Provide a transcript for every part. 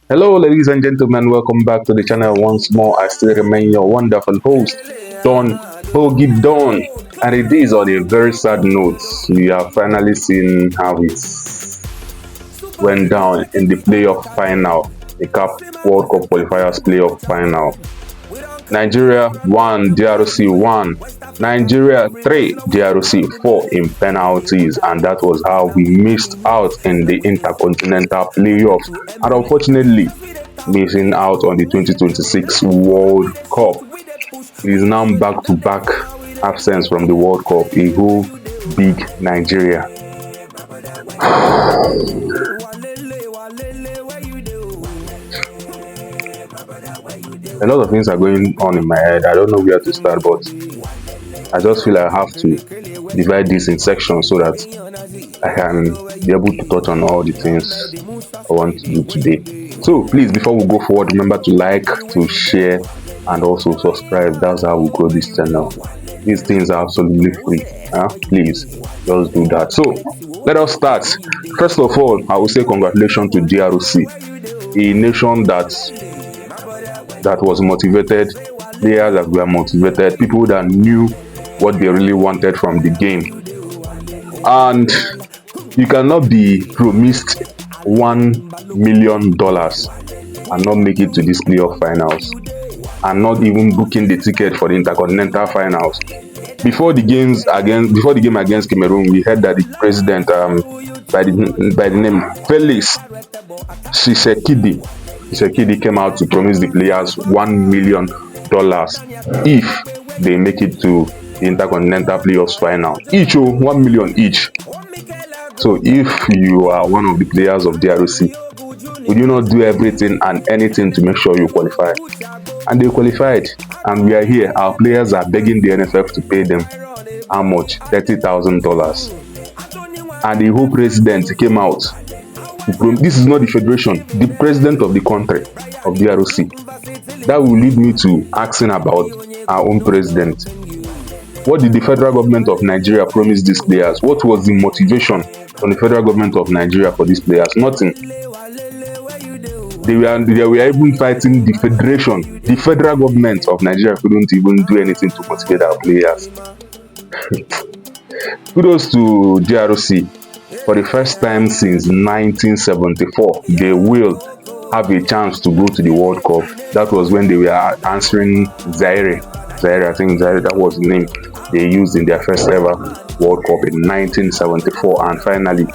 Hello, ladies and gentlemen. Welcome back to the channel once more. I still remain your wonderful host, Don Hoagie Don. And it is on a very sad note. We have finally seen how it went down in the playoff final, the CAF World Cup Qualifiers playoff final. Nigeria 1, DRC 1. Nigeria 3, DRC 4 in penalties, and that was how we missed out in the Intercontinental playoffs, and unfortunately missing out on the 2026 World Cup. It is now back-to-back absence from the World Cup, a whole big Nigeria. A lot of things are going on in my head. I don't know where to start, but I just feel I have to divide this in sections so that I can be able to touch on all the things I want to do today. So please, before we go forward, remember to like, to share, and also subscribe. That's how we grow this channel. These things are absolutely free. Please, just do that. So let us start. First of all, I will say congratulations to DRC, a nation that was motivated, players that were motivated, people that knew what they really wanted from the game. And you cannot be promised $1 million and not make it to these playoff finals, and not even booking the ticket for the Intercontinental finals. Before the game against Cameroon, we heard that the president, by the name Felix Tshisekedi, came out to promise the players $1 million if they make it to the Intercontinental playoffs final. Each $1 million each. So if you are one of the players of DRC, would you not do everything and anything to make sure you qualify? And they qualified, and we are here. Our players are begging the NFF to pay them how much? $30,000. And the whole president came out. This is not the federation, the president of the country of DRC. That will lead me to asking about our own president. What did the federal government of Nigeria promise these players? What was the motivation from the federal government of Nigeria for these players? Nothing. They were even fighting the federation. The federal government of Nigeria couldn't even do anything to motivate our players. Kudos to DRC. For the first time since 1974, they will have a chance to go to the World Cup. That was when they were answering Zaire. I think Zaire, that was the name they used in their first ever World Cup in 1974, and finally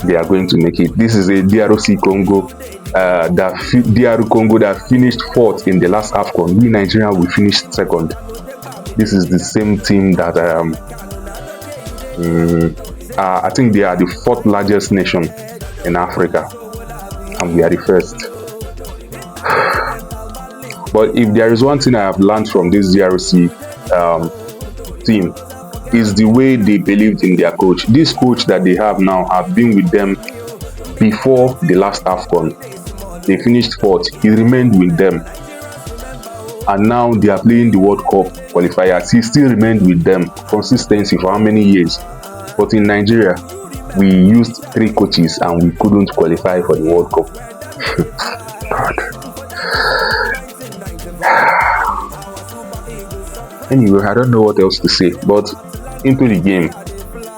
they are going to make it. This is a DRC Congo, DR Congo that finished fourth in the last AFCON. We Nigeria, we finished second. This is the same team that I think they are the fourth largest nation in Africa, and we are the first. But if there is one thing I have learned from this DRC team, is the way they believed in their coach. This coach that they have now have been with them before the last AFCON. They finished fourth. He remained with them, and now they are playing the World Cup qualifiers. He still remained with them. Consistency for how many years? But in Nigeria, we used 3 coaches and we couldn't qualify for the World Cup. Anyway, I don't know what else to say. But into the game,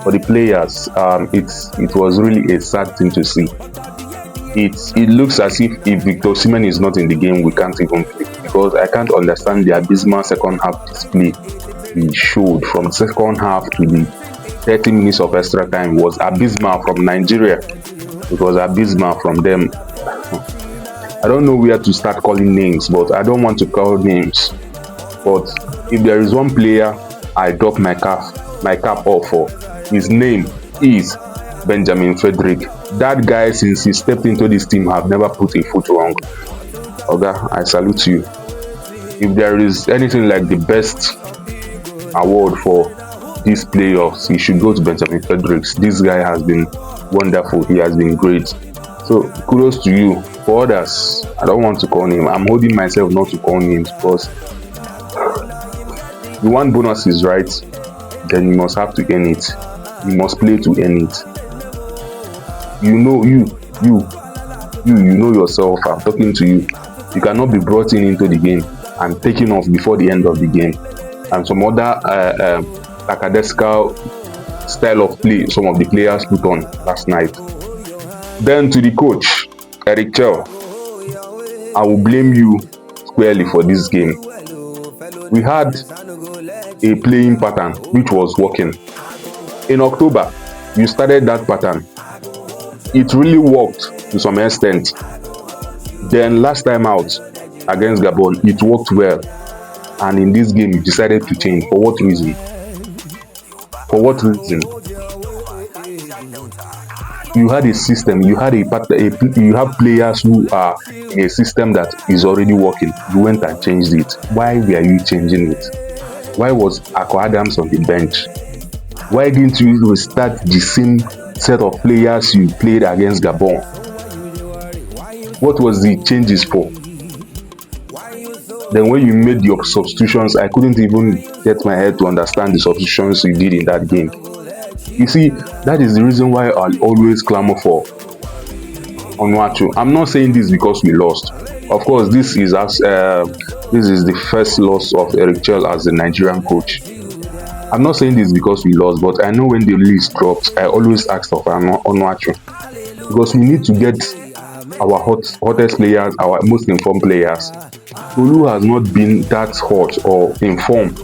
for the players, it was really a sad thing to see. It looks as if Victor Osimhen is not in the game, we can't even play, because I can't understand the abysmal second half display he showed. From the second half to the 30 minutes of extra time was abysmal from Nigeria. It was abysmal from them. I don't know where to start calling names, but I don't want to call names. But if there is one player I drop my cap off for, his name is Benjamin Frederick. That guy, since he stepped into this team, have never put a foot wrong. Oga, I salute you. If there is anything like the best award for these playoffs, he should go to Benjamin Fredericks. This guy has been wonderful. He has been great. So kudos to you. For others, I don't want to call names. I'm holding myself not to call names, because you want bonuses, right? Then you must have to earn it. You must play to earn it. You know, you You know yourself. I'm talking to you. You cannot be brought into the game and taken off before the end of the game. And some other lackadaisical style of play some of the players put on last night. Then to the coach, Eric Chell, I will blame you squarely for this game. We had a playing pattern which was working. In October, you started that pattern. It really worked to some extent. Then last time out against Gabon, it worked well. And in this game, you decided to change. For what reason? For what reason? You had a system. You had you have players who are in a system that is already working. You went and changed it. Why were you changing it? Why was Akko Adams on the bench? Why didn't you restart the same set of players you played against Gabon? What was the changes for? Then when you made your substitutions, I couldn't even get my head to understand the substitutions you did in that game. You see, that is the reason why I'll always clamor for Onuachu. I'm not saying this because we lost. Of course, this is the first loss of Eric Chell as the Nigerian coach. I'm not saying this because we lost, but I know when the list drops, I always ask for Onuachu, because we need to get our hottest players, our most informed players. Tolu has not been that hot or informed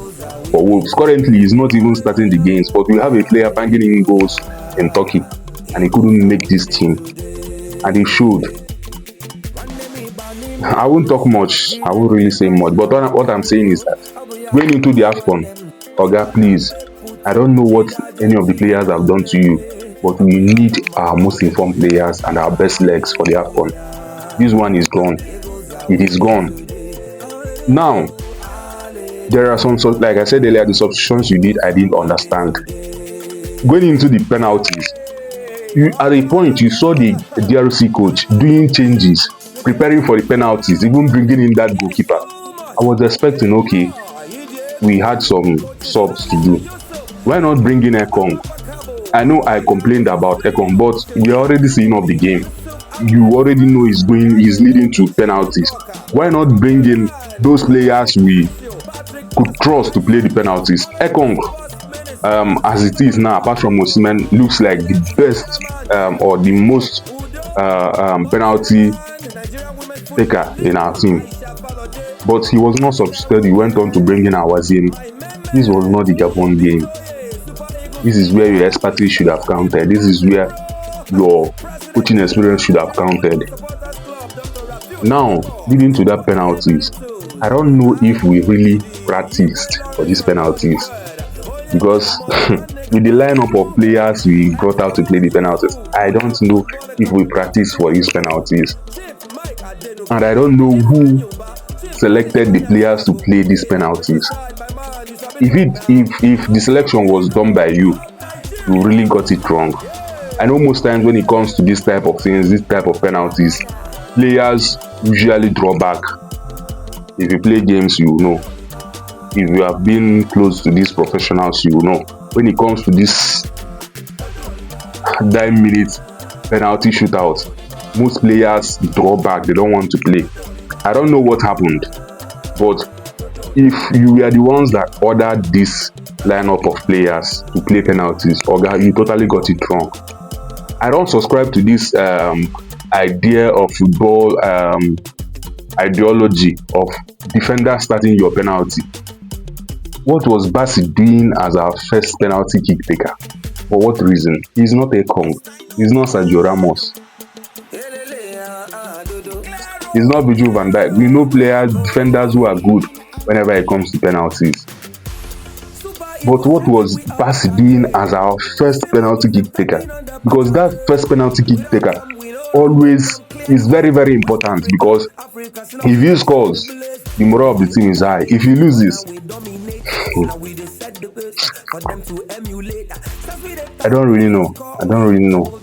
for Wolves. Currently, he's not even starting the games, but we have a player banging in goals in Turkey, and he couldn't make this team, and he should. I won't talk much. I won't really say much, but what I'm saying is that going into the AFCON, Oga, please, I don't know what any of the players have done to you, but we need our most informed players and our best legs for the AFCON. This one is gone. It is gone. Now, there are some, like I said earlier, the substitutions you did, I didn't understand. Going into the penalties, at a point, you saw the DRC coach doing changes, preparing for the penalties, even bringing in that goalkeeper. I was expecting, okay, we had some subs to do. Why not bring in Ekong? I know I complained about Ekong, but we're already seeing of the game. You already know he's leading to penalties. Why not bring in those players we could trust to play the penalties? Ekong, as it is now, apart from Osimhen, looks like the best or the most penalty taker in our team. But he was not substituted. He went on to bring in Awazim. This was not the Gabon game. This is where your expertise should have counted. This is where your coaching experience should have counted. Now, leading to that penalties, I don't know if we really practiced for these penalties, because with the lineup of players we brought out to play the penalties, I don't know if we practiced for these penalties, and I don't know who selected the players to play these penalties. If the selection was done by you really got it wrong. I know most times when it comes to this type of things, this type of penalties, players usually draw back. If you play games, you know. If you have been close to these professionals, you know. When it comes to this 9-minute penalty shootout, most players draw back. They don't want to play. I don't know what happened, but if you were the ones that ordered this lineup of players to play penalties, Oga, you totally got it wrong. I don't subscribe to this idea of football ideology of defender starting your penalty. What was Bassi doing as our first penalty kick taker? For what reason? He's not a Kong. He's not Sergio Ramos. He's not Virgil van Dijk. We know defenders who are good whenever it comes to penalties. But what was Bassi doing as our first penalty kick taker? Because that first penalty kick taker always is very, very important, because if he scores, the morale of the team is high. If he loses, I don't really know.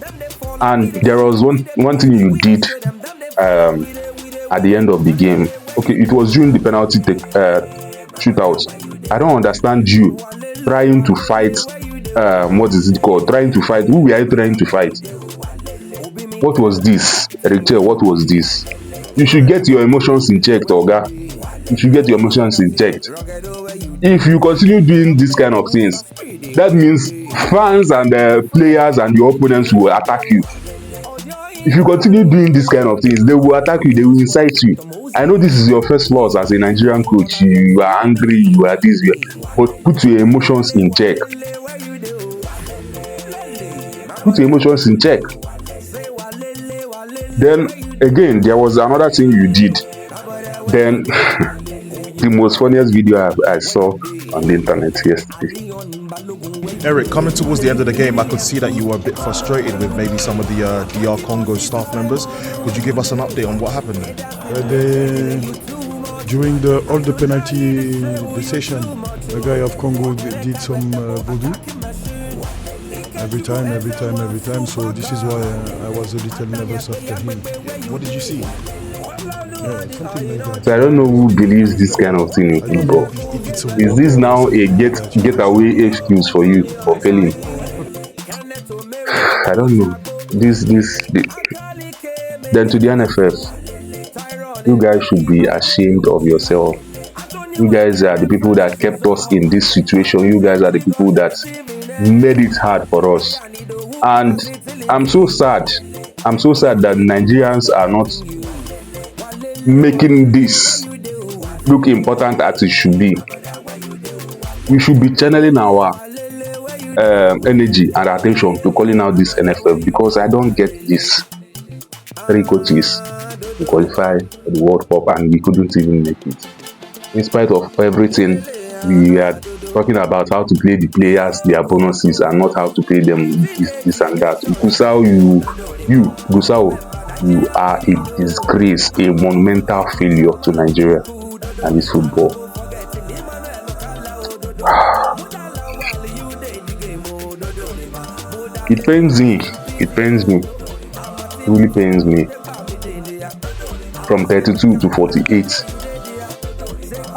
And there was one thing you did at the end of the game. Okay, it was during the penalty shootout. I don't understand you trying to fight. What is it called? Trying to fight. Who were you trying to fight? What was this? Eric, what was this? You should get your emotions in check, Oga. You should get your emotions in check. If you continue doing this kind of things, that means fans and players and your opponents will attack you. If you continue doing this kind of things, they will attack you, they will incite you. I know this is your first loss as a Nigerian coach. You are angry, you are this, but put your emotions in check. Put your emotions in check. Then again, there was another thing you did. Then the most funniest video I saw on the internet yesterday. Eric, coming towards the end of the game, I could see that you were a bit frustrated with maybe some of the DR Congo staff members. Could you give us an update on what happened there? During all the penalty decision, the guy of Congo did some voodoo. Every time. So this is why I was a little nervous after him. What did you see? Something like that. So I don't know who believes this kind of thing in football. Is this now a getaway excuse for you for failing? I don't know. This. Then to the NFF, you guys should be ashamed of yourself. You guys are the people that kept us in this situation. You guys are the people that made it hard for us. And I'm so sad that Nigerians are not making this look important as it should be. We should be channeling our energy and attention to calling out this NFF, because I don't get this. 3 coaches to qualify for the World Cup and we couldn't even make it. In spite of everything, we are talking about how to play the players, their bonuses, and not how to play them this and that. Gusau, you are a disgrace, a monumental failure to Nigeria and its football. It pains me. It really pains me. From 32 to 48,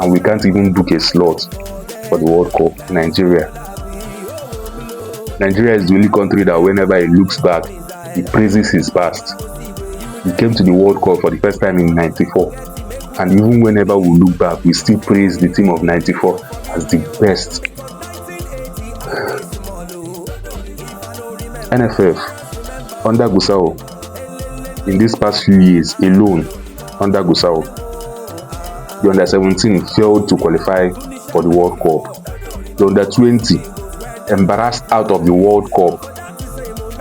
and we can't even book a slot for the World Cup. Nigeria is the only country that whenever he looks back, he praises his past. We came to the World Cup for the first time in '94, and even whenever we look back, we still praise the team of '94 as the best. NFF under Gusau, in these past few years alone, under Gusau, the under 17 failed to qualify for the World Cup. The under 20 embarrassed out of the World Cup.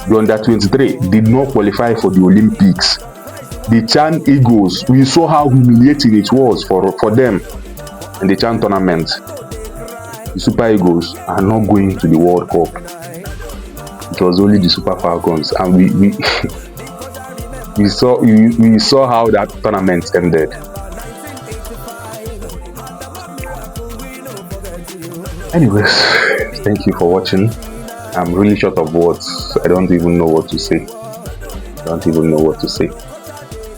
The under 23 did not qualify for the Olympics. The Chan Eagles, we saw how humiliating it was for them in the Chan tournament. The Super Eagles are not going to the World Cup. It was only the Super Falcons, and we saw how that tournament ended. Anyways, thank you for watching. I'm really short of words. I don't even know what to say.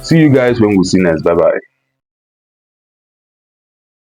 See you guys when we see next. Bye bye.